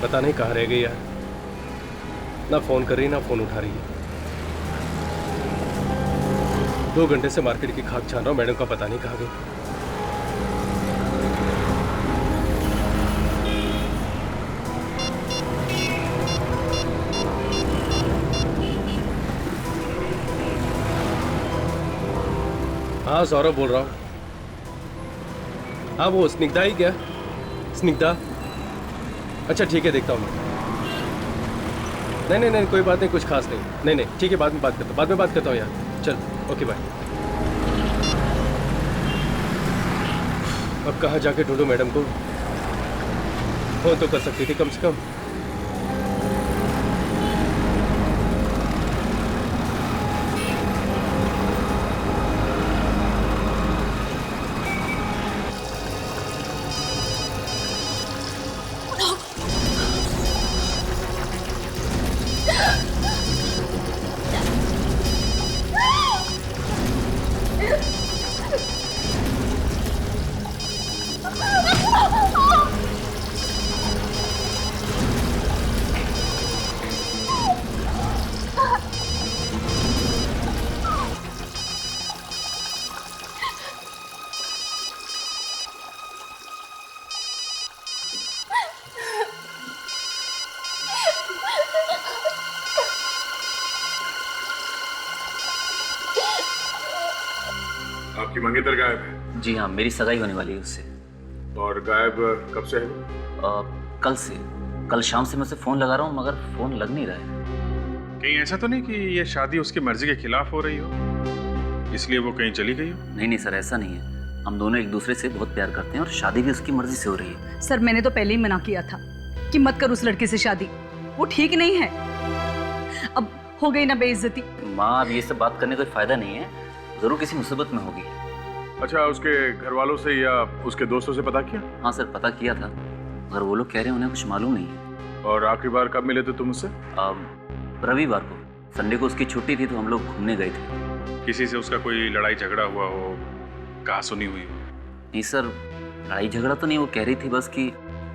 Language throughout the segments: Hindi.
पता नहीं कहाँ रह गई यार, ना फोन कर रही ना फोन उठा रही है। 2 घंटे से मार्केट की खाक छान रहा हूँ, मैडम का पता नहीं कहाँ गई। हाँ सौरभ बोल रहा हूँ। हाँ वो स्निग्धा ही क्या? स्निग्धा, अच्छा ठीक है देखता हूँ मैं। नहीं कोई बात नहीं, कुछ खास नहीं। नहीं ठीक है, बाद में बात करता हूँ यार। चल ओके बाय। अब कहाँ जाके ढूंढूं मैडम को? फोन तो कर सकती थी कम से कम। आपकी मंगेतर गायब है? जी हाँ, मेरी सगाई होने वाली है उससे। और गायब कब से है? कल से। कल शाम से मैं उसे फोन लगा रहा हूँ मगर फोन लग नहीं रहा है। कहीं ऐसा तो नहीं कि ये शादी उसकी मर्जी के खिलाफ हो रही हो, इसलिए वो कहीं चली गई हो? नहीं सर, ऐसा नहीं है। हम दोनों एक दूसरे से बहुत प्यार करते हैं और शादी भी उसकी मर्जी से हो रही है। सर मैंने तो पहले ही मना किया था कि मत कर उस लड़के से शादी, वो ठीक नहीं है। अब हो गई ना बेइज्जती। माँ, अब ये सब बात करने का कोई फायदा नहीं है, जरूर किसी मुसीबत में होगी। अच्छा, उसके घर वालों से या उसके दोस्तों से पता किया? हाँ सर, पता किया था मगर वो लोग कह रहे हैं उन्हें कुछ मालूम नहीं है। और आखिरी बार कब मिले थे तुम उससे? रविवार को, संडे को उसकी छुट्टी थी तो हम लोग घूमने गए थे। किसी से उसका कोई लड़ाई झगड़ा हुआ हो, कहा सुनी हुई हो? नहीं सर, लड़ाई झगड़ा तो नहीं, वो कह रही थी बस कि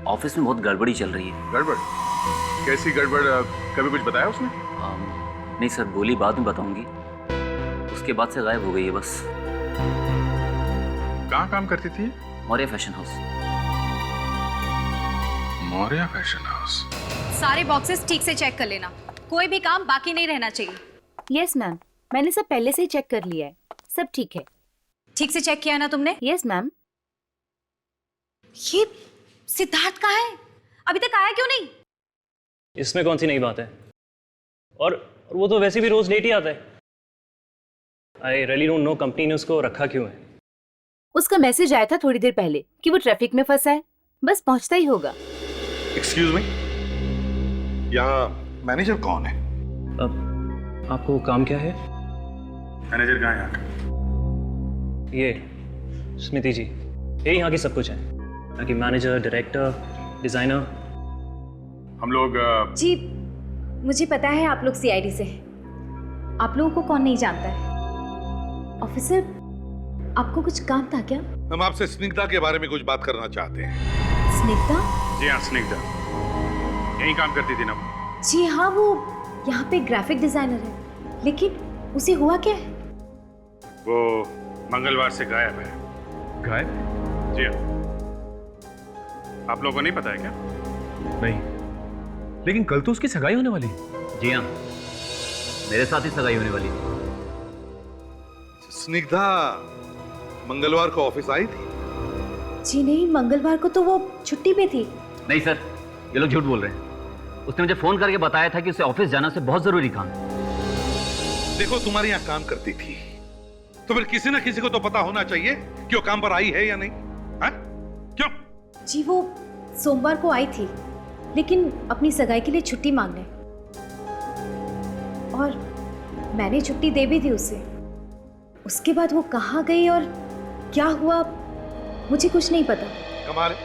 ऑफिस में बहुत गड़बड़ी चल रही है। गड़बड़? कैसी गड़बड़? कभी कुछ बताया उसने? नहीं सर, बोली बाद में बताऊंगी। उसके बाद से गायब हो गई है बस। कहाँ काम करती थी? Maurya fashion house. Maurya fashion house. सारे बॉक्सेस ठीक से चेक कर लेना, कोई भी काम बाकी नहीं रहना चाहिए। यस मैम, मैंने सब पहले से ही चेक कर लिया है, सब ठीक है। ठीक से चेक किया ना तुमने? Yes ma'am. ये सिद्धार्थ कहाँ है? अभी तक आया क्यों नहीं? इसमें कौन सी नई बात है? और वो तो वैसे भी रोज लेट ही आता है। I really don't know company ने उसको रखा क्यों है। उसका मैसेज आया था थोड़ी देर पहले कि वो ट्रैफिक में फंसा है, बस पहुंचता ही होगा। एक्सक्यूज मी, यहाँ मैनेजर कौन है? आपको काम क्या है? मैनेजर कहाँ है यहाँ का? ये स्मिति जी, ये यहाँ की सब कुछ है, यहाँ की मैनेजर, डायरेक्टर, डिजाइनर। हम लोग जी मुझे पता है आप लोग सीआईडी से हैं। आप लोगों को कौन नहीं जानता है। ऑफिसर, आपको कुछ काम था क्या? हम आपसे स्निग्धा के बारे में कुछ बात करना चाहते हैं। स्निग्धा? जी हाँ, स्निग्धा यहीं काम करती थी ना? जी हाँ, वो यहाँ पे ग्राफिक डिजाइनर है, लेकिन उसे हुआ क्या है? वो मंगलवार से गायब है। गायब? जी हाँ। आप लोगों को नहीं पता है क्या? नहीं, लेकिन कल तो उसकी सगाई होने वाली है। जी हाँ, मेरे साथ ही सगाई होने वाली है। स्निग्धा मंगलवार को ऑफिस आई थी? जी नहीं, मंगलवार को तो वो छुट्टी पे थी। नहीं सर, ये लोग झूठ बोल रहे हैं। उसने मुझे फोन करके बताया था कि उसे ऑफिस जाना से बहुत जरूरी काम है। देखो, तुम्हारे यहाँ काम करती थी तो फिर किसी ना किसी को तो पता होना चाहिए कि वो काम पर आई है या नहीं। हाँ? क्यों? जी वो सोमवार को आई थी, लेकिन अपनी सगाई के लिए छुट्टी मांगने, और मैंने छुट्टी दे भी दी उसे। उसके बाद वो कहाँ गई और क्या हुआ मुझे कुछ नहीं पता। कमाल है,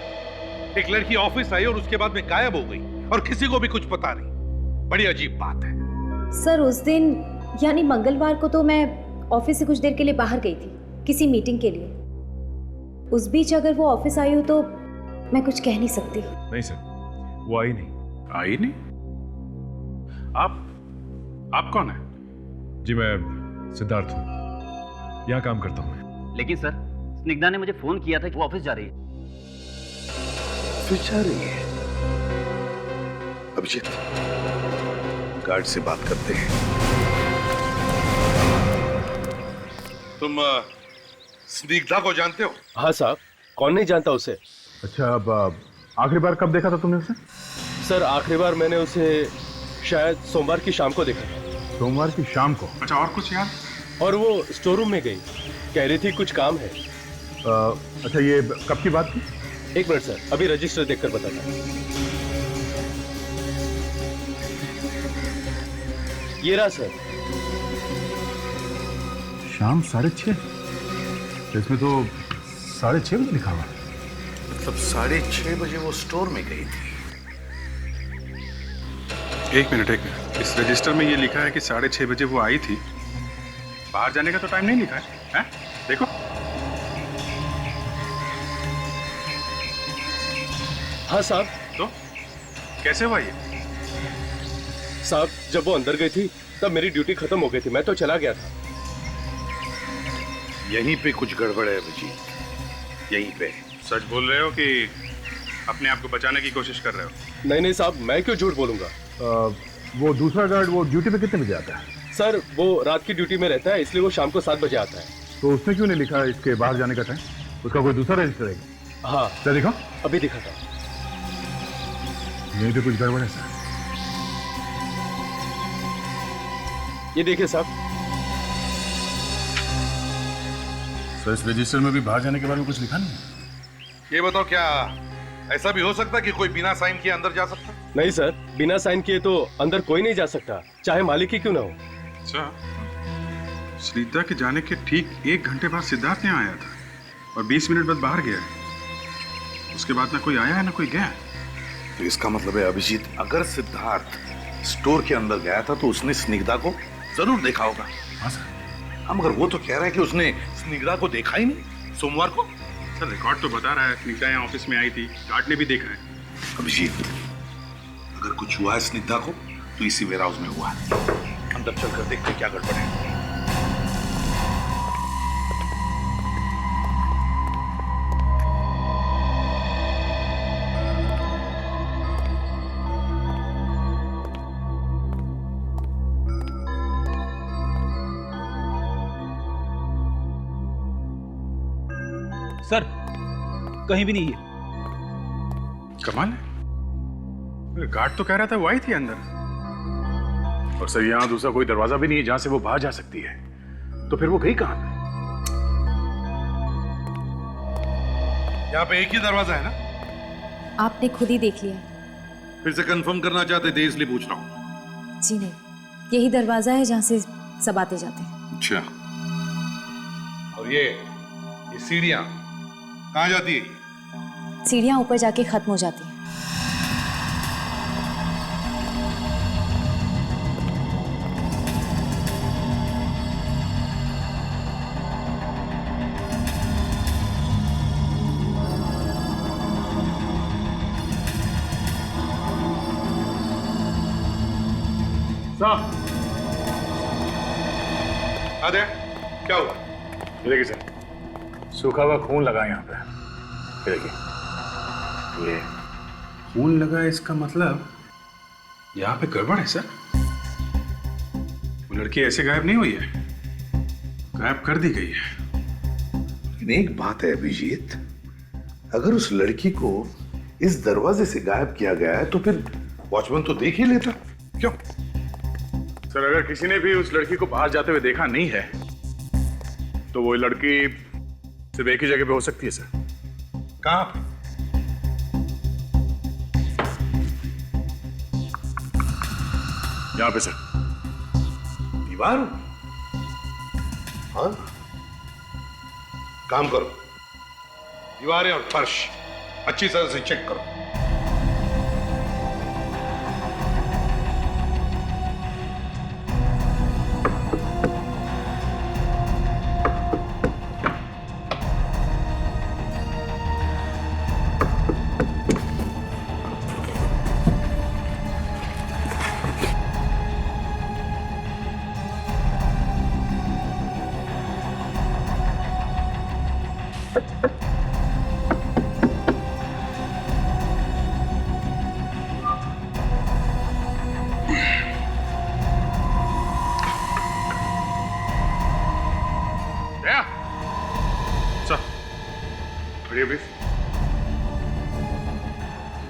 एक लड़की ऑफिस आई और उसके बाद में गायब हो गई और किसी को भी कुछ पता नहीं। बड़ी अजीब बात है। सर उस दिन यानी मंगलवार को तो मैं ऑफिस से कुछ देर के लिए बाहर गई थी किसी मीटिंग के लिए। उस बीच अगर वो ऑफिस आई हो तो मैं कुछ कह नहीं सकती। नहीं सर, वो आई नहीं। आई नहीं? आप कौन है? जी मैं सिद्धार्थ हूँ, यहाँ काम करता हूँ मैं। लेकिन सर, स्निग्धा ने मुझे फोन किया था कि वो ऑफिस जा रही है। ऑफिस जा रही है? अभिजीत, गार्ड से बात करते हैं। तुम स्निग्धा को जानते हो? हाँ साहब, कौन नहीं जानता उसे। अच्छा, अब आखिरी बार कब देखा था तुमने उसे? सर आखिरी बार मैंने उसे शायद सोमवार की शाम को देखा था। सोमवार की शाम को? अच्छा, और कुछ याद? और वो स्टोर रूम में गई, कह रही थी कुछ काम है। अच्छा, ये कब की बात थी? एक मिनट सर, अभी रजिस्टर देखकर बताता हूँ। ये रहा सर। शाम 6:30? इसमें तो 6:30 बजे लिखा हुआ। मतलब 6:30 बजे वो स्टोर में गई थी। एक मिनट। इस रजिस्टर में ये लिखा है कि 6:30 बजे वो आई थी। बाहर जाने का तो टाइम नहीं लिखा है, हैं? देखो। हाँ साहब। तो कैसे हुआ ये? साहब जब वो अंदर गई थी तब मेरी ड्यूटी खत्म हो गई थी, मैं तो चला गया था। यहीं पे कुछ गड़बड़ है अभिजीत, यहीं पे। सच बोल रहे हो कि अपने आप को बचाने की कोशिश कर रहे हो? नहीं साहब, मैं क्यों झूठ बोलूंगा। वो दूसरा गार्ड वो ड्यूटी पे कितने बजे आता है? सर वो रात की ड्यूटी में रहता है, इसलिए वो शाम को 7 बजे आता है। तो उसने क्यों नहीं लिखा इसके बाहर जाने का टाइम? उसका कोई दूसरा रजिस्टर है? हाँ क्या दिखा? अभी दिखा था। यहीं पे कुछ गड़बड़ है सर। ये देखिए साहब। सर इस रजिस्टर में भी बाहर जाने के बारे में कुछ लिखा नहीं है? ये बताओ, क्या ऐसा भी हो सकता है कि कोई बिना साइन किए अंदर जा सकता? नहीं सर, बिना साइन किए तो अंदर कोई नहीं जा सकता, चाहे मालिक ही क्यों ना हो। अच्छा, स्निग्धा के जाने के ठीक 1 घंटे बाद सिद्धार्थ यहाँ आया था और 20 मिनट बाद बाहर गया है। उसके बाद ना कोई आया है ना कोई गया। तो इसका मतलब है अभिजीत, अगर सिद्धार्थ स्टोर के अंदर गया था तो उसने स्निग्धा को जरूर देखा होगा। हाँ सर। हम अगर वो तो कह रहा है कि उसने स्निग्धा को देखा ही नहीं सोमवार को। सर रिकॉर्ड तो बता रहा है स्निग्धा यहाँ ऑफिस में आई थी, गार्ड ने भी देखा है। अभिजीत, अगर कुछ हुआ है स्निग्धा को तो इसी वेयर हाउस में हुआ है। अंदर चलकर देखते क्या गड़बड़ है। सर कहीं भी नहीं है। कमाल है, गार्ड तो कह रहा था वो आई थी अंदर। और सर यहाँ दूसरा कोई दरवाजा भी नहीं है जहाँ से वो बाहर जा सकती है, तो फिर वो गई कहाँ? यहाँ पे एक ही दरवाजा है ना? आपने खुद ही देख लिया। फिर से कंफर्म करना चाहते थे इसलिए पूछ रहा हूँ। जी नहीं, यही दरवाजा है जहाँ से सब आते जाते हैं। अच्छा, और ये सीढ़ियाँ कहाँ जाती है? सीढ़ियाँ ऊपर जाके खत्म हो जाती हैं। आदे, क्या हुआ? देखिए सर, सूखा हुआ खून लगा यहाँ पे। देखिए, ये खून लगा, इसका मतलब यहाँ पे गड़बड़ है सर। वो लड़की ऐसे गायब नहीं हुई है, गायब कर दी गई है। लेकिन एक बात है अभिजीत, अगर उस लड़की को इस दरवाजे से गायब किया गया है तो फिर वॉचमैन तो देख ही लेता। क्यों? सर अगर किसी ने भी उस लड़की को बाहर जाते हुए देखा नहीं है तो वो लड़की सिर्फ एक ही जगह पे हो सकती है सर। कहां पे? यहाँ पे सर। दीवार? हाँ, काम करो, दीवारें और फर्श अच्छी तरह से चेक करो।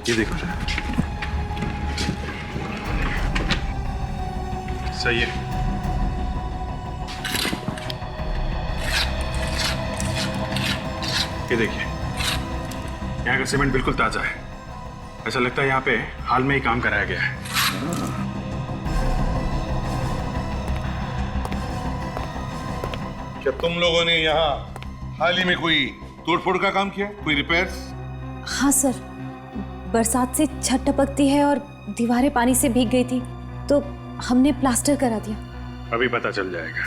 ये देखो जरा। सही है। ये देखिए, यहाँ का सीमेंट बिल्कुल ताजा है। ऐसा लगता है यहाँ पे हाल में ही काम कराया गया है। क्या तुम लोगों ने यहाँ हाल ही में कोई तोड़फोड़ का काम किया, कोई रिपेयर्स? हाँ सर, बरसात से छत टपकती है और दीवारें पानी से भीग गई थी, तो हमने प्लास्टर करा दिया। अभी पता चल जाएगा।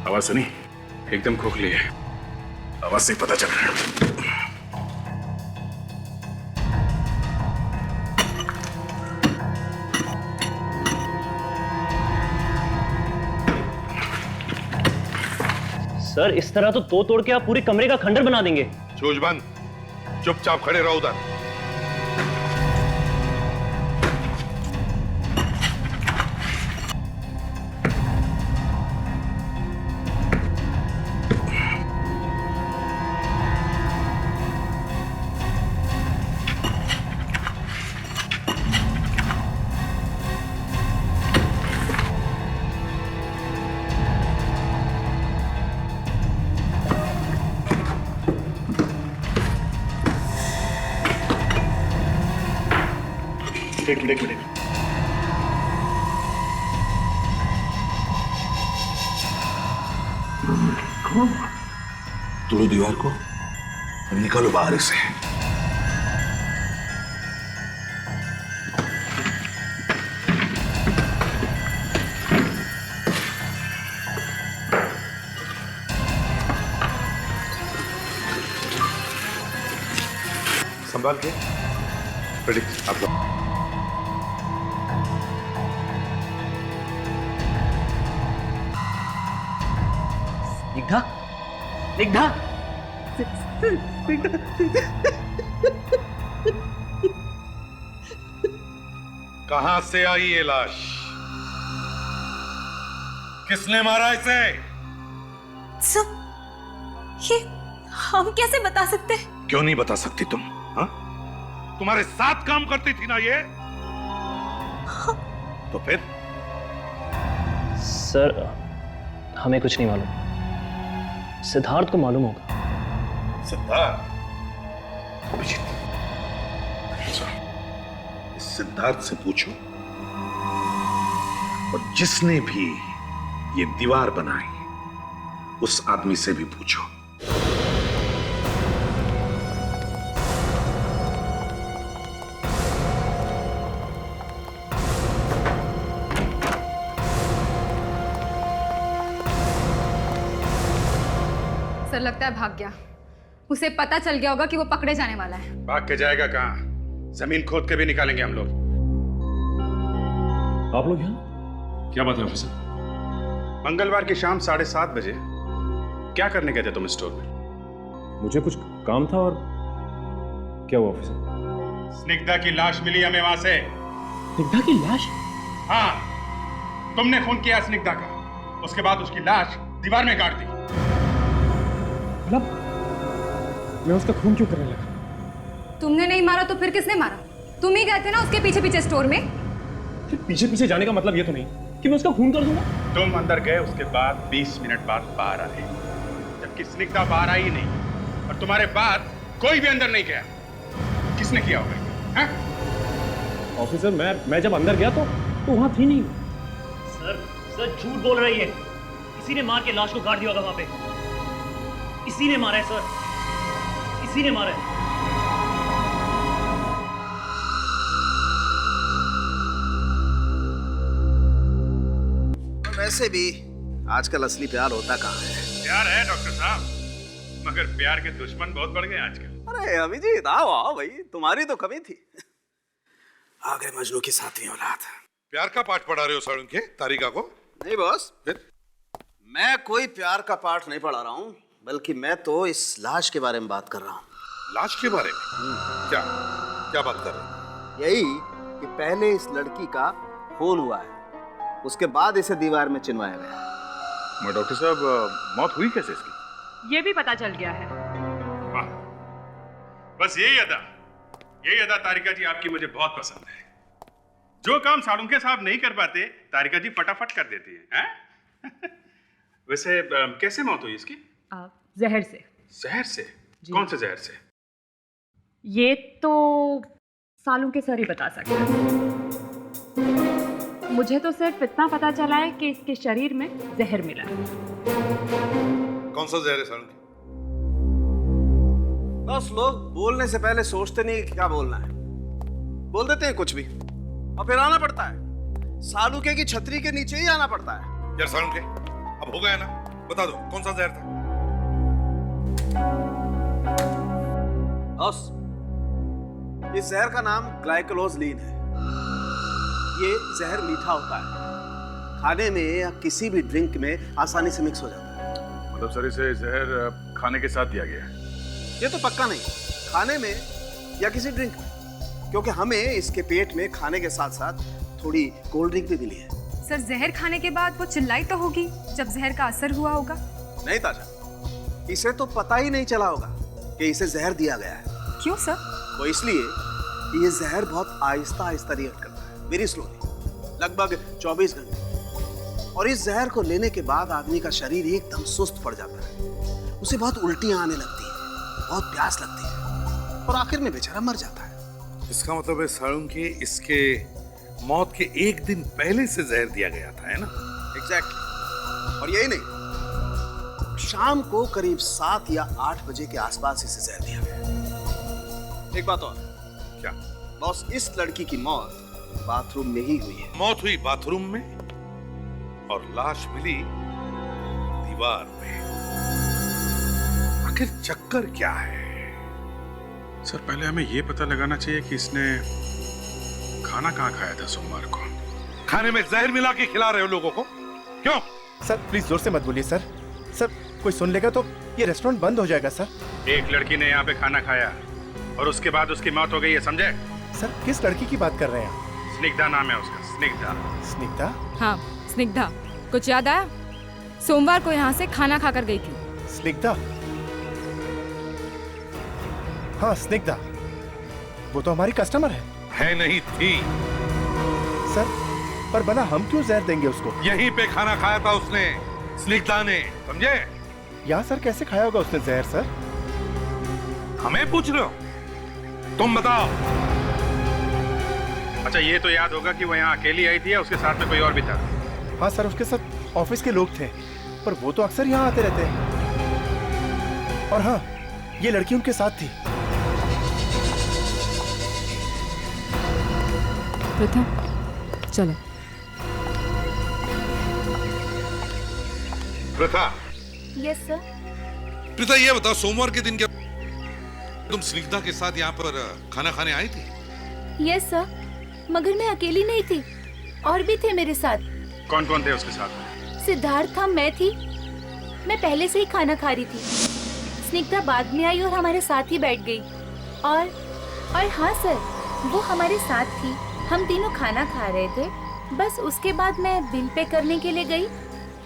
आवाज सुनी? एकदम खोखली है। आवाज से पता चल रहा है। सर इस तरह तो तोड़ के आप पूरे कमरे का खंडर बना देंगे। चोज बंद, चुपचाप खड़े रहो उधर। एक मिनट। तोड़ो दीवार को और निकालो बाहर से। संभाल के। रेडी, आप लोग। निग्धा, कहां से आई ये लाश? किसने मारा इसे? सर, ये हम कैसे बता सकते हैं? क्यों नहीं बता सकती तुम? हाँ? तुम्हारे साथ काम करती थी ना ये? तो फिर? सर हमें कुछ नहीं मालूम, सिद्धार्थ को मालूम होगा। सिद्धार्थ? अभिजीत, इस सिद्धार्थ से पूछो, और जिसने भी ये दीवार बनाई उस आदमी से भी पूछो। सर लगता है भाग गया। उसे पता चल गया होगा कि वो पकड़े जाने वाला है। भाग के जाएगा कहाँ? जमीन खोद के भी निकालेंगे हम लोग। आप लोग यहाँ? क्या बात है ऑफिसर? मंगलवार की शाम 7:30 बजे क्या करने गए थे तुम स्टोर में? मुझे कुछ काम था। और क्या हुआ ऑफिसर? स्निग्धा की लाश मिली हमें वहां से। स्निग्धा की लाश? हाँ, तुमने खून किया स्निग्धा का। उसके बाद उसकी लाश दीवार में गाड़ दी। मतलब मैं उसका खून क्यों करने लगा? तुमने नहीं मारा तो फिर किसने मारा? तुम ही गए थे ना उसके पीछे पीछे स्टोर में। फिर पीछे पीछे जाने का मतलब ये तो नहीं कि मैं उसका खून कर दूंगा। तुम अंदर गए, उसके बाद 20 मिनट बाद बाहर आए, जबकि स्निग्धा बाहर आई नहीं, और तुम्हारे बाद कोई भी अंदर नहीं गया। किसने किया होगा? ऑफिसर मैं जब अंदर गया तो वहां थी नहीं। सर झूठ बोल रही है। किसी ने मार के लाश को गाड़ दिया होगा वहां पे। इसी ने मारा है सर, इसी ने मारा है। वैसे भी आजकल असली प्यार होता कहाँ है? प्यार है डॉक्टर साहब, मगर प्यार के दुश्मन बहुत बढ़ गए आजकल। अरे अभिजीत आओ आओ भाई, तुम्हारी तो कमी थी। आ गए मजनू की 7वीं औलाद। प्यार का पाठ पढ़ा रहे हो सारुण के तारिका को? नहीं बॉस, फिर? मैं कोई प्यार का पाठ नहीं पढ़ा रहा हूँ, बल्कि मैं तो इस लाश के बारे में बात कर रहा हूँ। लाश के बारे में? क्या क्या बात कर रहे हो? यही कि पहले इस लड़की का खून हुआ है, उसके बाद इसे दीवार में चिनवाया गया। डॉक्टर साहब, मौत हुई कैसे इसकी? ये भी पता चल गया है। बस यही अदा तारिका जी आपकी मुझे बहुत पसंद है। जो काम सालुंके साहब नहीं कर पाते तारिका जी फटाफट कर देती हैं। वैसे कैसे मौत हुई इसकी? जहर से। जहर से? कौन से जहर से? ये तो सालों के सर ही बता सकते हैं। मुझे तो सिर्फ इतना पता चला है कि इसके शरीर में जहर मिला है। कौन सा जहर है सालुंके? बस लोग बोलने से पहले सोचते नहीं कि क्या बोलना है, बोल देते हैं कुछ भी और फिर आना पड़ता है। सालुके की छतरी के नीचे ही आना पड़ता है। यार सालुंके, अब हो गया ना, बता दो कौन सा जहर था? बॉस, इस जहर का नाम ग्लाइकोलोजलीन है। ये जहर मीठा होता है, खाने में या किसी भी ड्रिंक में आसानी से मिक्स हो जाता है। मतलब सर इसे जहर खाने के साथ दिया गया है? ये तो पक्का नहीं, खाने में या किसी ड्रिंक में, क्योंकि हमें इसके पेट में खाने के साथ साथ थोड़ी कोल्ड ड्रिंक भी मिली है। सर जहर खाने के बाद वो चिल्लाई तो होगी जब जहर का असर हुआ होगा? नहीं ताजा, इसे तो पता ही नहीं चला होगा कि इसे जहर दिया गया है। क्यों सर? वो इसलिए कि ये जहर बहुत आहिस्ता आहिस्ता रिएक्ट करता है, वेरी स्लोली, लगभग 24 घंटे। और इस जहर को लेने के बाद आदमी का शरीर एकदम सुस्त पड़ जाता है, उसे बहुत उल्टियां आने लगती है, बहुत प्यास लगती है और आखिर में बेचारा मर जाता है। इसका मतलब है सालुंके इसके मौत के एक दिन पहले से जहर दिया गया था, है ना? एग्जैक्टली। और यही नहीं, शाम को करीब 7 या 8 बजे के आसपास इसे जहर दिया गया। एक बात और। क्या? बॉस, इस लड़की की मौत बाथरूम में ही हुई है। मौत हुई बाथरूम में और लाश मिली दीवार में। आखिर चक्कर क्या है? सर पहले हमें ये पता लगाना चाहिए कि इसने खाना कहाँ खाया था सोमवार को। खाने में जहर मिला के खिला रहे हो लोगों को, क्यों? सर प्लीज जोर से मत बोलिए सर। सर कोई सुन लेगा तो ये रेस्टोरेंट बंद हो जाएगा सर। एक लड़की ने यहाँ पे खाना खाया और उसके बाद उसकी मौत हो गई है, समझे? सर किस लड़की की बात कर रहे हैं? स्निग्धा नाम है उसका, स्निग्धा। स्निग्धा? हाँ स्निग्धा। कुछ याद आया? सोमवार को यहाँ से खाना खाकर गई थी। स्निग्धा? हाँ स्निग्धा, वो तो हमारी कस्टमर है नहीं थी सर, पर बना हम क्यों जहर देंगे उसको? यहीं पे खाना खाया था उसने, स्निग्धा ने, समझे? यहाँ सर कैसे खाया होगा उसने जहर सर? हमें पूछ रहे हो? तुम बताओ। अच्छा ये तो याद होगा कि वो यहाँ अकेली आई थी या उसके साथ में कोई और भी था? हाँ सर, उसके साथ ऑफिस के लोग थे, पर वो तो अक्सर यहाँ आते रहते हैं। और हाँ, ये लड़की उनके साथ थी। प्रथा, चलो। प्रथा? Yes sir. प्रथा ये बताओ, सोमवार के दिन क्या तुम स्निग्धा के साथ यहाँ पर खाना खाने आई थी? यस सर, मगर मैं अकेली नहीं थी, और भी थे मेरे साथ। कौन कौन थे उसके साथ? सिद्धार्थ था, मैं थी। मैं पहले से ही खाना खा रही थी। स्निग्धा बाद में आई और हमारे साथ ही बैठ गई। और हाँ सर, वो हमारे साथ थी। हम तीनों खाना खा रहे थे। बस उसके बाद मैं बिल पे करने के लिए गई,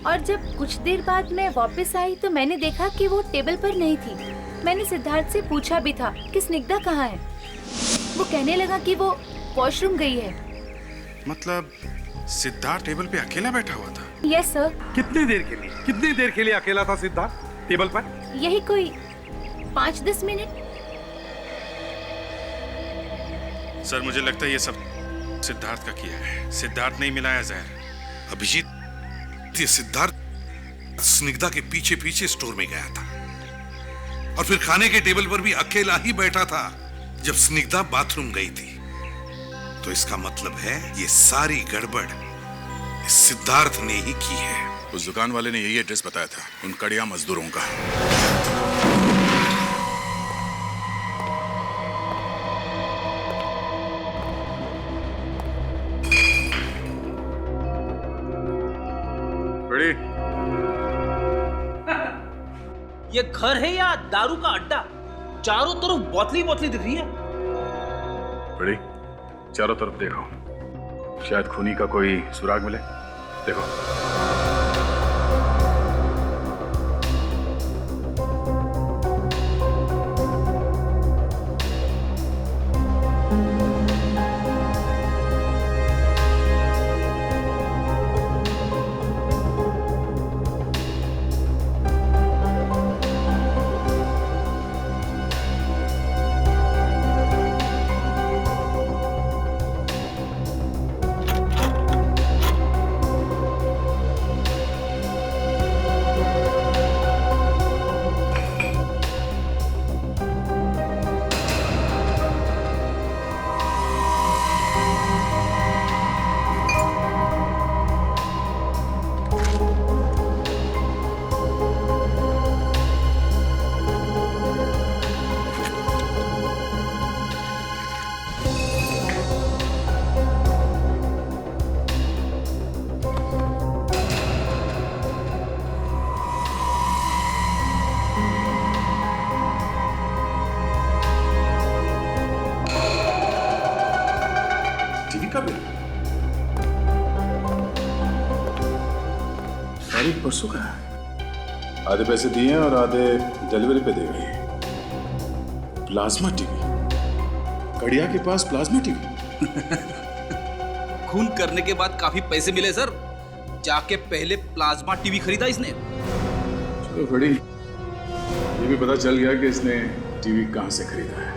और जब कुछ देर बाद मैं वापस आई तो मैंने देखा कि वो टेबल पर नहीं थी। मैंने सिद्धार्थ से पूछा भी था कि स्निग्धा कहाँ है। वो कहने लगा कि वो वॉशरूम गई है। मतलब सिद्धार्थ टेबल पे अकेला बैठा हुआ था? Yes sir. कितनी देर के लिए अकेला था सिद्धार्थ टेबल पर? यही कोई 5-10 मिनट। सर मुझे लगता है ये सब सिद्धार्थ का किया है। सिद्धार्थ नहीं मिलाया जहर। अभिजीत, ये सिद्धार्थ स्निग्धा के पीछे पीछे स्टोर में गया था और फिर खाने के टेबल पर भी अकेला ही बैठा था जब स्निग्धा बाथरूम गई थी। तो इसका मतलब है ये सारी गड़बड़ इस सिद्धार्थ ने ही की है। उस दुकान वाले ने यही एड्रेस बताया था उन कड़िया मजदूरों का। ये घर है या दारू का अड्डा? चारों तरफ बोतली बोतली दिख रही है। बड़ी, चारों तरफ देखो, शायद खूनी का कोई सुराग मिले। देखो। तारीख परसों का है। आधे पैसे दिए हैं और आधे डिलीवरी पे दे गई। प्लाज्मा टीवी, कड़िया के पास प्लाज्मा टीवी। खून करने के बाद काफी पैसे मिले सर, जाके पहले प्लाज्मा टीवी खरीदा इसने। चलो बड़ी, ये भी पता चल गया कि इसने टीवी कहां से खरीदा है।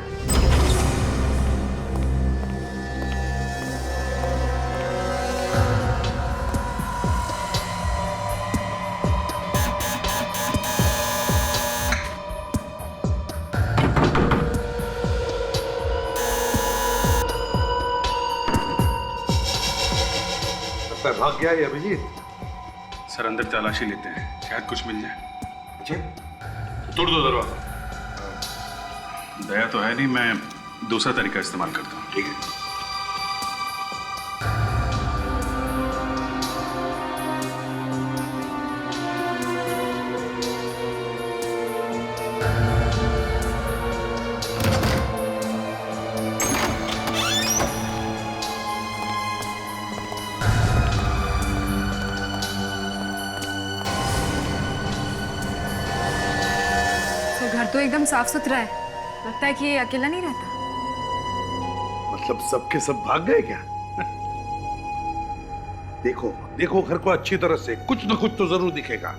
भाग गया ये अभिजीत। सर अंदर तलाशी लेते हैं, शायद कुछ मिल जाए। अच्छा, तोड़ दो दरवाजा। दया तो है नहीं, मैं दूसरा तरीका इस्तेमाल करता हूँ। ठीक है। घर तो एकदम साफ सुथरा है, लगता है कि ये अकेला नहीं रहता। मतलब सबके सब भाग गए क्या? देखो देखो घर को अच्छी तरह से, कुछ न कुछ तो जरूर दिखेगा।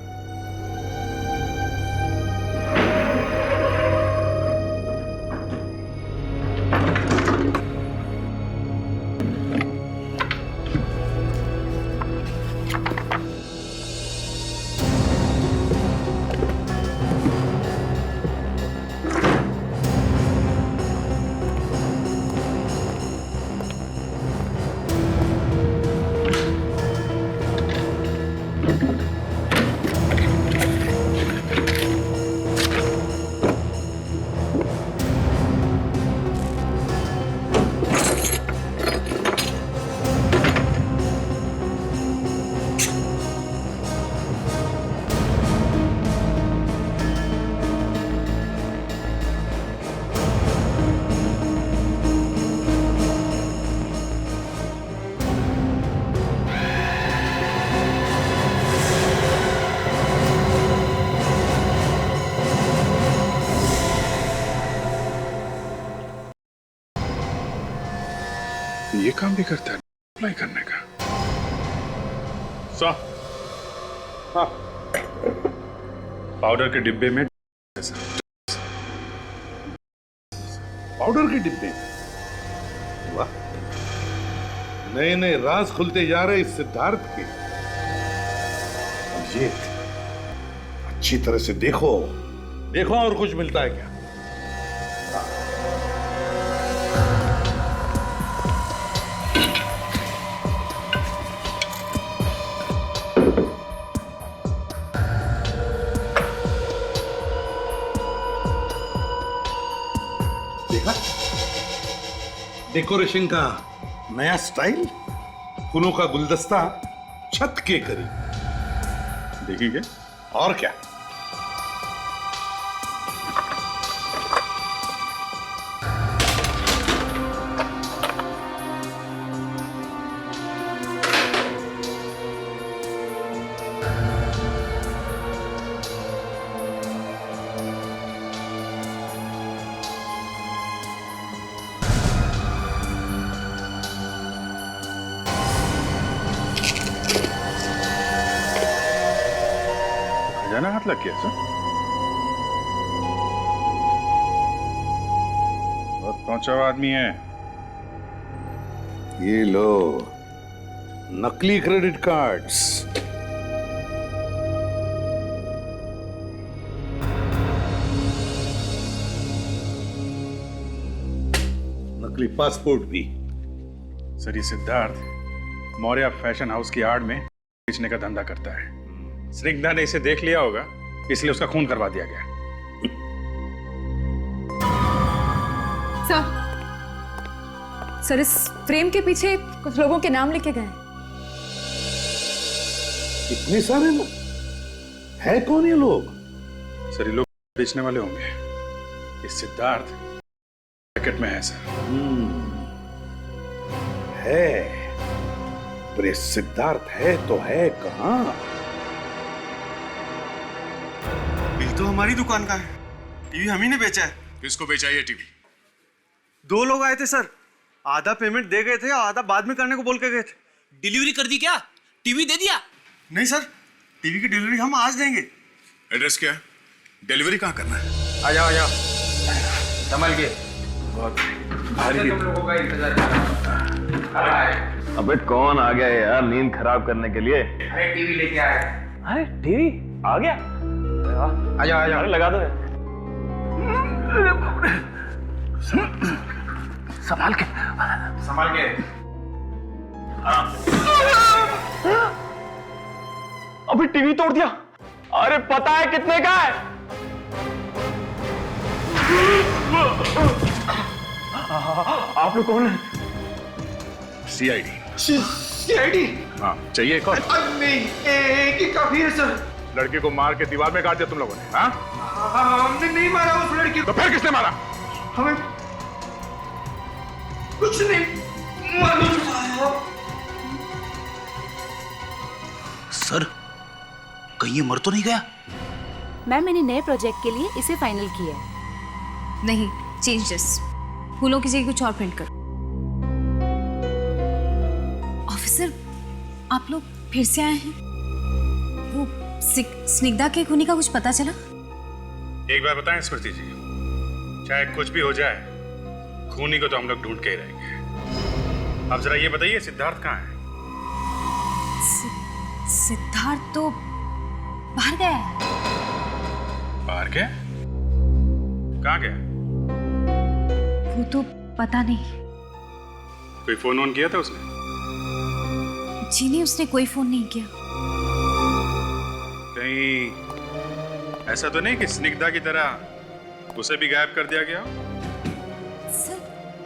ये काम भी करता है अप्लाई करने का। सो हाँ, पाउडर के डिब्बे में पाउडर के डिब्बे। वाह, नए नए राज खुलते जा रहे इस सिद्धार्थ के। अब ये अच्छी तरह से देखो देखो और कुछ मिलता है क्या। डेकोरेशन का नया स्टाइल, फूलों का गुलदस्ता छत के करीब। देखिए क्या? और क्या? खजाना हाथ लग गया सर। बहुत पहुंचा हुआ आदमी है। ये लो नकली क्रेडिट कार्ड्स। नकली पासपोर्ट भी। सर ये सिद्धार्थ मौर्य फैशन हाउस की आड़ में बेचने का धंधा करता है। स्निग्धा ने इसे देख लिया होगा, इसलिए उसका खून करवा दिया गया। सर इस फ्रेम के पीछे कुछ लोगों के नाम लिखे गए। इतने सारे लोग? है कौन ये लोग? सर ये लोग बेचने वाले होंगे। ये सिद्धार्थ पैकेट में है सर। है, पर ये सिद्धार्थ है तो है कहां? बिल तो हमारी दुकान का है, टीवी हम ही ने बेचा है। किसको बेचा ये टीवी? 2 लोग आए थे सर, आधा पेमेंट दे गए थे और आधा बाद में करने को बोल के गए थे। डिलीवरी कर दी क्या? टीवी दे दिया? नहीं सर, टीवी की डिलीवरी हम आज देंगे। एड्रेस क्या है? डिलीवरी कहाँ करना है? आ जाओ आ जाओ, संभल के। बहुत भारी तुम लोगों का इंतजार कर रहा है। अबे कौन आ गया यार नींद खराब करने के लिए? अरे टीवी लेके आए। अरे टीवी आ गया? आ जाओ आ जाओ। अरे लगा दो यार। संभाल के। संभाल के। अभी टीवी तोड़ दिया। अरे पता है कितने का है? आप लोग कौन है? सीआईडी। सीआईडी? हाँ, चाहिए एक और? नहीं, एक ही काफी है सर। लड़की को मार के दीवार में गाड़ दिया तुम लोगों ने? हाँ? हमने नहीं मारा उस लड़की को। तो फिर किसने मारा? हमें कुछ नहीं मालूम। सर, कहीं ये मर तो नहीं गया? मैम, मैंने नए प्रोजेक्ट के लिए इसे फाइनल किया है। नहीं, चेंज दिस। फूलों की जगह कुछ और प्रिंट करो। ऑफिसर, आप लोग फिर से आए हैं? वो स्निग्धा के खूनी का कुछ पता चला? एक बार बताएं स्मृति जी, चाहे कुछ भी हो जाए, खूनी को तो हम लोग ढूंढ के ही रहेंगे। अब जरा ये बताइए, सिद्धार्थ कहाँ है? सिद्धार्थ तो बाहर गया है। बाहर गया? कहाँ गया? वो तो पता नहीं। कोई फोन ऑन किया था उसने? जी नहीं, उसने कोई फोन नहीं किया। कहीं ऐसा तो नहीं कि स्निग्धा की तरह उसे भी गायब कर दिया गया हो? सर,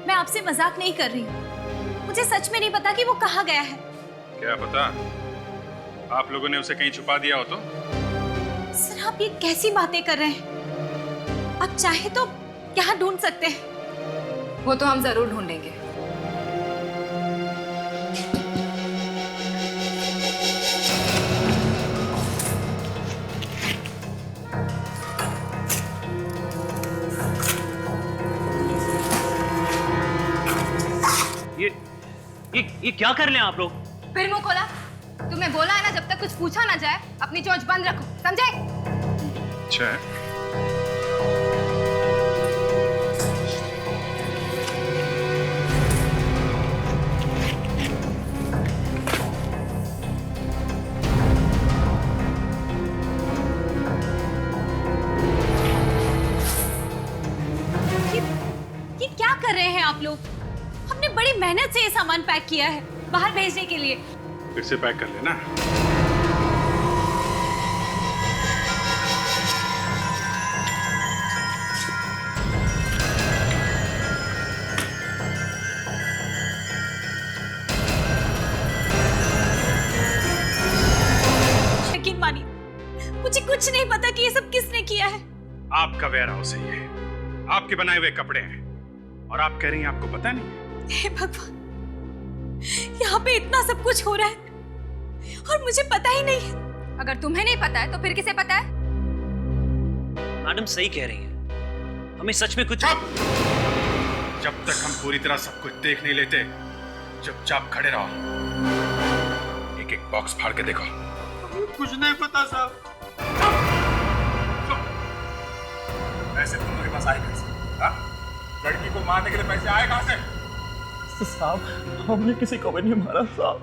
मैं आपसे मजाक नहीं कर रही हूँ। मुझे सच में नहीं पता कि वो कहाँ गया है। क्या पता, आप लोगों ने उसे कहीं छुपा दिया हो तो? सर, आप ये कैसी बातें कर रहे हैं? आप चाहे तो यहाँ ढूंढ सकते हैं। वो तो हम जरूर ढूंढेंगे। ये क्या कर रहे हैं आप लोग? फिर मुंह खोला? तुम्हें बोला है ना, जब तक कुछ पूछा ना जाए अपनी चोंच बंद रखो, समझे? अच्छा है। ये क्या कर रहे हैं आप लोग? हमने बड़ी मेहनत से ये सामान पैक किया है बाहर भेजने के लिए। फिर से पैक कर लेना। यकीन मानिए, मुझे कुछ नहीं पता कि ये सब किसने किया है। आपका वेयर हाउस है ये, आपके बनाए हुए कपड़े हैं, और आप कह रही हैं आपको पता नहीं? हे भगवान, यहाँ पे इतना सब कुछ हो रहा है और मुझे पता ही नहीं है। अगर तुम्हें नहीं पता है तो फिर किसे पता है? मैडम सही कह रही हैं, हमें सच में कुछ। जब तक हम पूरी तरह सब कुछ देख नहीं लेते, चुपचाप खड़े रहो। एक एक बॉक्स फाड़ के देखो। कुछ नहीं पता साहब। पैसे तुम लोगों के पास आए कैसे? हाँ? लड़की को मारने के लिए पैसे आए कहाँ से? साहब, हमने किसी को भी नहीं मारा साहब।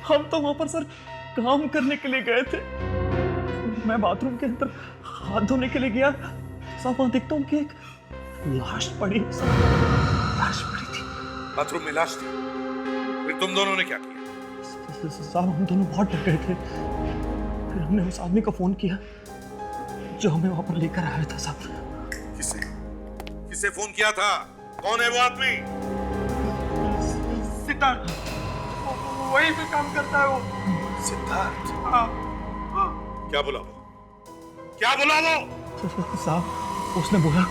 हम तो वहां पर सर काम करने के लिए गए थे। मैं बाथरूम के अंदर हाथ धोने के लिए गया साहब, वहां देखता हूँ कि एक लाश पड़ी है साहब। लाश पड़ी थी बाथरूम में, लाश थी। फिर तुम दोनों ने क्या किया? साहब, हम दोनों बहुत डर गए थे। फिर हमने उस आदमी को फोन किया जो हमें वहां पर लेकर आया था साहब। किसे? किसे फोन किया था? कौन है वो आदमी? सिद्धार्थ, वहीं पे काम करता है वो। सिद्धार्थ? हाँ। क्या बोला वो? क्या बोला वो? साहब, उसने बोला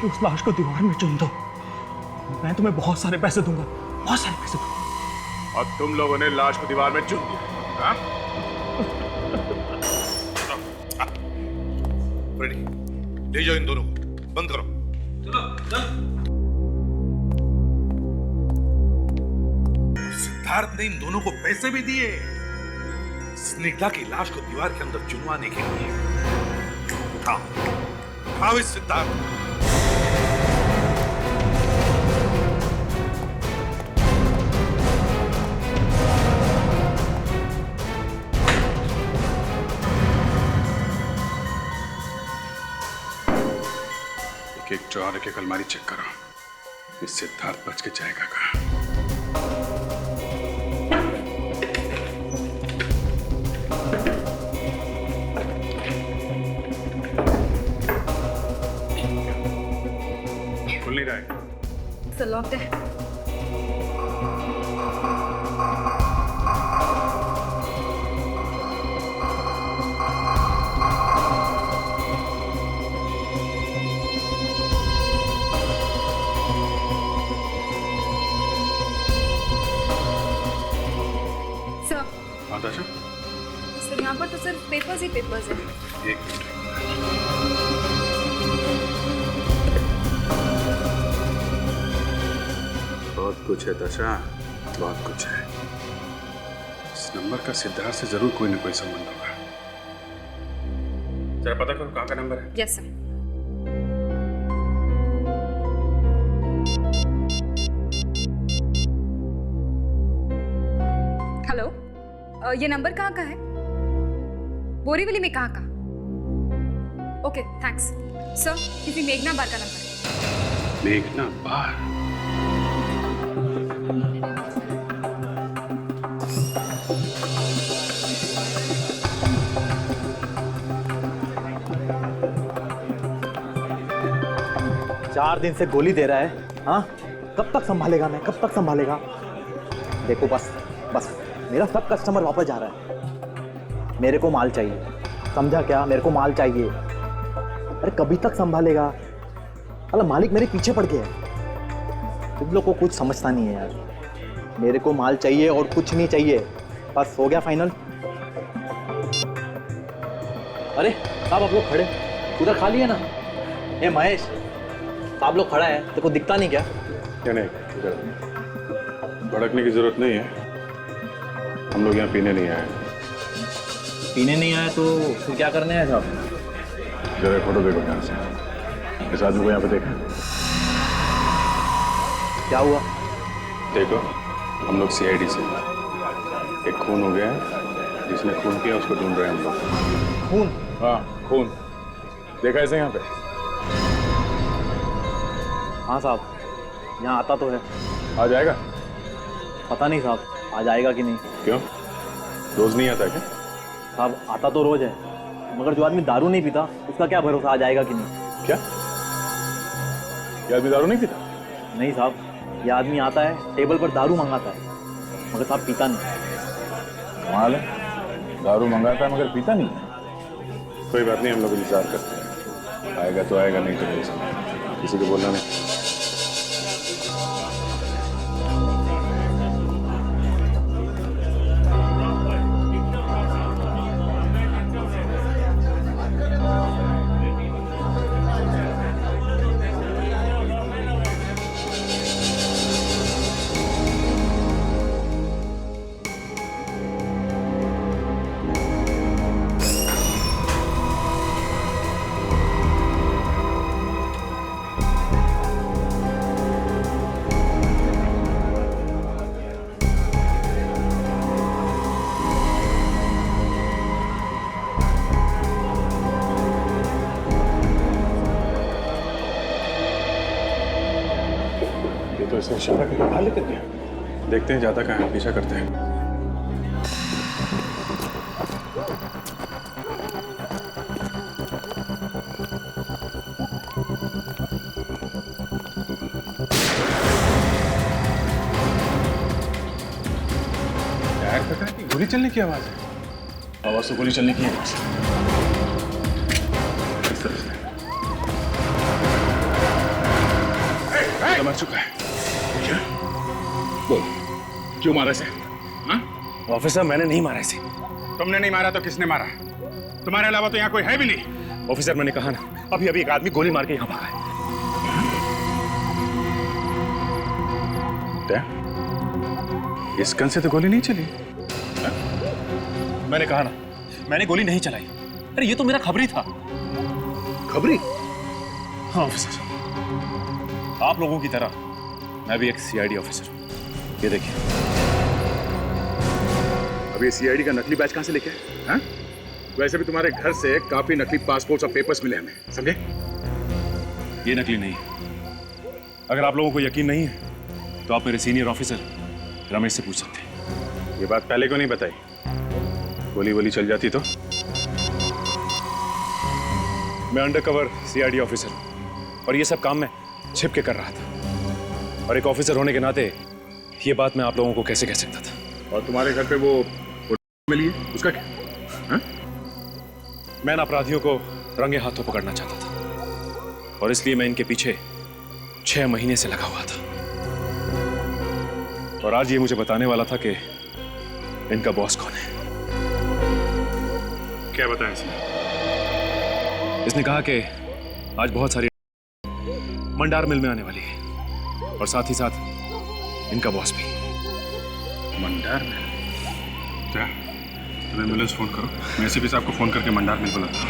कि उस लाश को दीवार में चुन दो, मैं तुम्हें बहुत सारे पैसे दूंगा, बहुत सारे पैसे दूंगा। और तुम लोगों ने लाश को दीवार में चुन दिया? हाँ? रेडी, ले जाओ इन दोनों को, बंद करो। चलो चल। सिद्धार्थ ने इन दोनों को पैसे भी दिए स्निग्धा की लाश को दीवार के अंदर चुनवाने के लिए। उठाओ इस सिद्धार्थ। एक ड्रॉर एक अलमारी चेक करो, इस सिद्धार्थ बच के जाएगा कहाँ? खुल नहीं रहा है। सर लॉक्ड है। सर यहाँ पर तो सिर्फ पेपर्स ही पेपर्स है। एक मिनट। बहुत कुछ है दशा, बहुत कुछ है। इस नंबर का सिद्धार्थ से जरूर कोई ना कोई संबंध होगा। जरा पता करो कहाँ का नंबर है। Yes sir. हेलो, ये नंबर कहाँ का है? बोरीवली में कहाँ का? Okay thanks sir. किसी मेघना बार का नंबर है। मेघना बार? चार दिन से गोली दे रहा है, हाँ? कब तक संभालेगा? मैं कब तक संभालेगा? देखो बस बस मेरा सब कस्टमर वापस जा रहा है। मेरे को माल चाहिए, समझा क्या? मेरे को माल चाहिए। अरे कभी तक संभालेगा? अरे मालिक मेरे पीछे पड़ गया है। तुम लोग को कुछ समझता नहीं है यार। मेरे को माल चाहिए और कुछ नहीं चाहिए। बस हो गया फाइनल। अरे साहब आप लोग खड़े, उधर खाली है ना? ए महेश, आप लोग खड़ा है, तेरे को दिखता नहीं क्या? क्या नहीं, भड़कने की जरूरत नहीं है। हम लोग यहाँ पीने नहीं आए। पीने नहीं आए तो फिर क्या करने आए साहब? जरा फोटो देखो ध्यान से। इस आदमी को यहाँ पे देखा? क्या हुआ? देखो, हम लोग CID से, एक खून हो गया है, जिसने खून किया उसको ढूंढ रहे हैं हम लोग। खून? हाँ खून देखा ऐसे यहाँ पे? हाँ साहब, यहाँ आता तो है। आ जाएगा? पता नहीं साहब, आ जाएगा कि नहीं। क्यों, रोज नहीं आता क्या? साहब आता तो रोज है, मगर जो आदमी दारू नहीं पीता उसका क्या भरोसा आ जाएगा कि नहीं। क्या ये आदमी दारू नहीं पीता? नहीं साहब, ये आदमी आता है, टेबल पर दारू मंगाता है, मगर साहब पीता नहीं। कमाल है, दारू मंगाता है मगर पीता नहीं। कोई बात नहीं, हम लोग इंतजार करते हैं। आएगा तो आएगा, नहीं तो नहीं। किसी को बोलना नहीं। तो इसे इशारा करके बाहर लेकर गया। देखते हैं जाता कहाँ है, पीछा करते हैं। यार पता है कि गोली चलने की आवाज है। आवाज तो गोली चलने की आवाज है। मर चुका है। क्या? बोल, क्यों मारा इसे? ऑफिसर मैंने नहीं मारा इसे। तुमने नहीं मारा तो किसने मारा? तुम्हारे अलावा तो यहाँ कोई है भी नहीं। ऑफिसर मैंने कहा ना, अभी अभी एक आदमी गोली मार के यहाँ भागा है। इस गन से तो गोली नहीं चली। मैंने कहा ना, मैंने गोली नहीं चलाई। अरे ये तो मेरा खबरी था। खबरी? हाँ ऑफिसर, आप लोगों की तरह मैं भी एक सीआईडी ऑफिसर हूँ। ये देखिए। अब ये सीआईडी का नकली बैच कहां से लेके आए? हाँ? वैसे भी तुम्हारे घर से काफी नकली पासपोर्ट्स और पेपर्स मिले हमें, समझे? ये नकली नहीं है। अगर आप लोगों को यकीन नहीं है तो आप मेरे सीनियर ऑफिसर रमेश से पूछ सकते हैं। ये बात पहले को नहीं बताई, गोली वोली चल जाती तो? मैं अंडरकवर सीआईडी ऑफिसर हूं और ये सब काम मैं छिप के कर रहा था, और एक ऑफिसर होने के नाते ये बात मैं आप लोगों को कैसे कह सकता था। और तुम्हारे घर पे वो मिली है, उसका क्या? हाँ? मैं इन अपराधियों को रंगे हाथों पकड़ना चाहता था, और इसलिए मैं इनके पीछे 6 महीने से लगा हुआ था। और आज ये मुझे बताने वाला था कि इनका बॉस कौन है। क्या बताया इसने? इसने कहा कि आज बहुत सारी मंडार मिल में आने वाली है, और साथ ही साथ इनका बॉस भी। मंडार मिल? क्या? तुम्हें एम्बुलेंस फोन करो, मैं एसीपी साहब को फोन करके मंडार मिल बुलाता हूँ।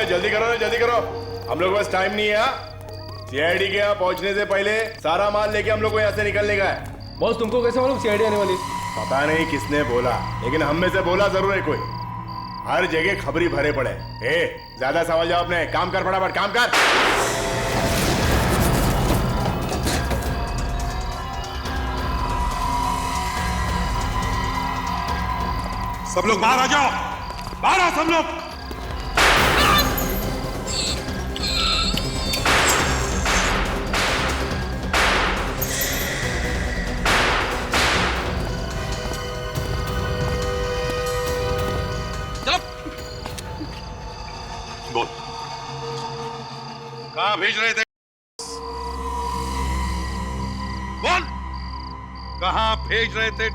जल्दी करो ना, जल्दी करो, हम लोग के पास टाइम नहीं है। सीआईडी के यहाँ पहुंचने से पहले सारा माल लेके हम लोग को यहाँ से निकलने का है। बॉस तुमको कैसे मालूम सीआईडी आने वाली? पता नहीं किसने बोला, लेकिन हम में से बोला जरूर है कोई। हर जगह खबरी भरे पड़े। ज्यादा सवाल जवाब नहीं, काम कर फटाफट, काम कर। सब लोग बाहर आ जाओ, बाहर आओ सब लोग। बोल, कहां भेज रहे थे? बोल, कहां भेज रहे थे?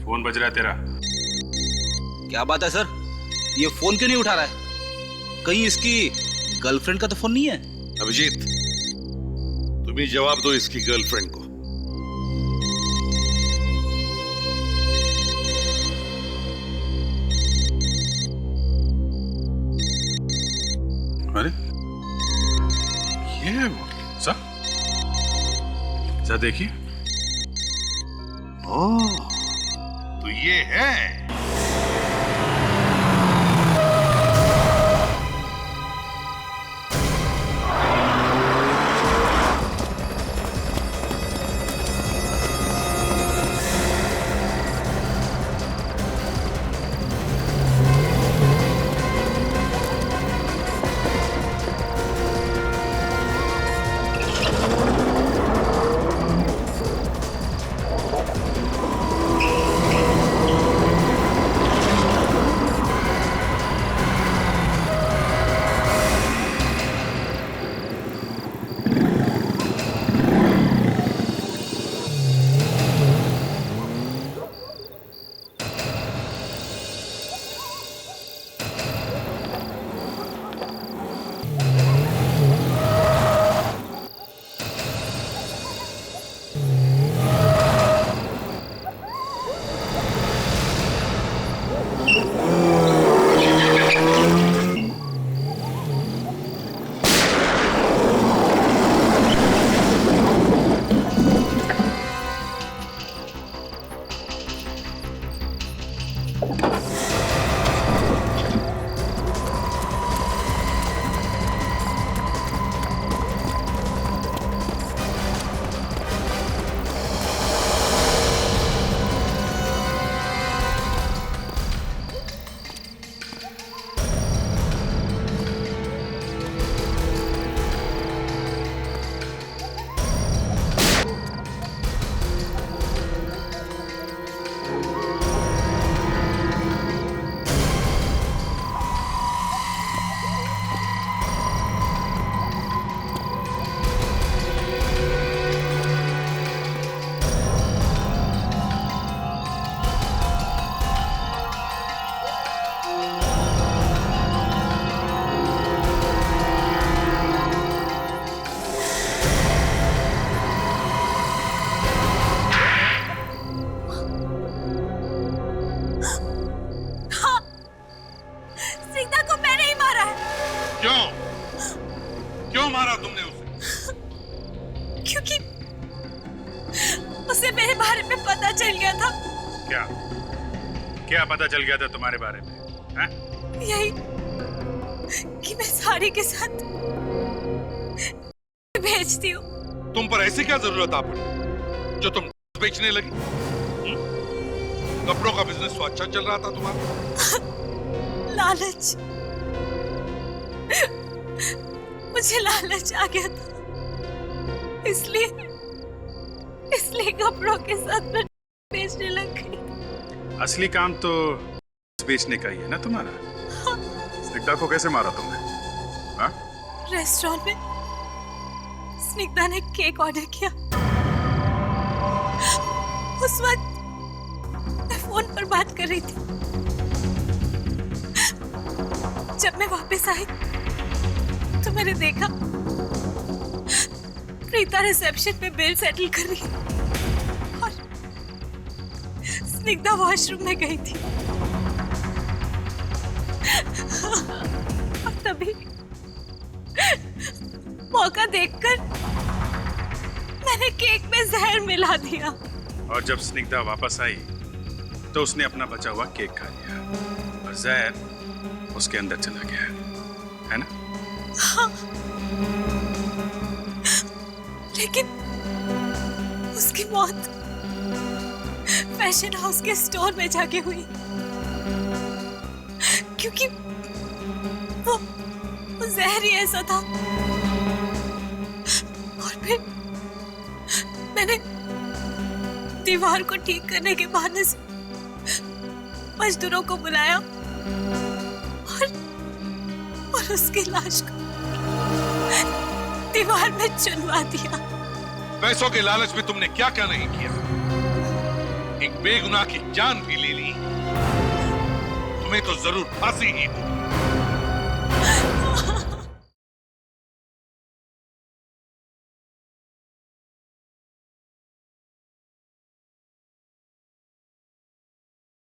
फोन बज रहा है तेरा। क्या बात है सर, ये फोन क्यों नहीं उठा रहा है? कहीं इसकी गर्लफ्रेंड का तो फोन नहीं है? अभिजीत, तुम ही जवाब दो इसकी गर्लफ्रेंड को। अरे ये सर, देखिए। ओह, तो ये है। क्यों मारा तुमने उसे? क्योंकि उसे मेरे बारे में पता चल गया था। क्या क्या पता चल गया था तुम्हारे बारे में? हैं? यही कि मैं साड़ी के साथ भेजती हूँ। तुम पर ऐसी क्या जरूरत आ पड़ी जो तुम बेचने लगी? कपड़ों का बिजनेस तो अच्छा चल रहा था तुम्हारा। लालच, मुझे लालच आ गया था, इसलिए कपड़ों के साथ मैं बेचने लग गई। असली काम तो बेचने का ही है ना तुम्हारा। स्निग्धा को कैसे मारा तुमने? हाँ? रेस्टोरेंट में स्निग्धा ने केक ऑर्डर किया। उस वक्त मैं फोन पर बात कर रही थी। जब मैं वापस आई तो मैंने देखा प्रीता रिसेप्शन में बिल सेटल कर रही है और स्निग्धा वॉशरूम में गई थी। और तभी मौका देखकर मैंने केक में जहर मिला दिया। और जब स्निग्धा वापस आई तो उसने अपना बचा हुआ केक खा लिया और जहर उसके अंदर चला गया, है ना? हाँ। लेकिन उसकी मौत फैशन हाउस के स्टोर में जाके हुई, क्योंकि वो जहर ही ऐसा था। और फिर मैंने दीवार को ठीक करने के बहाने से मजदूरों को बुलाया और उसकी लाश को दीवार में चुनवा दिया। पैसों के लालच में तुमने क्या क्या नहीं किया। एक बेगुनाह की जान भी ले ली। तुम्हें तो जरूर फांसी ही होगी।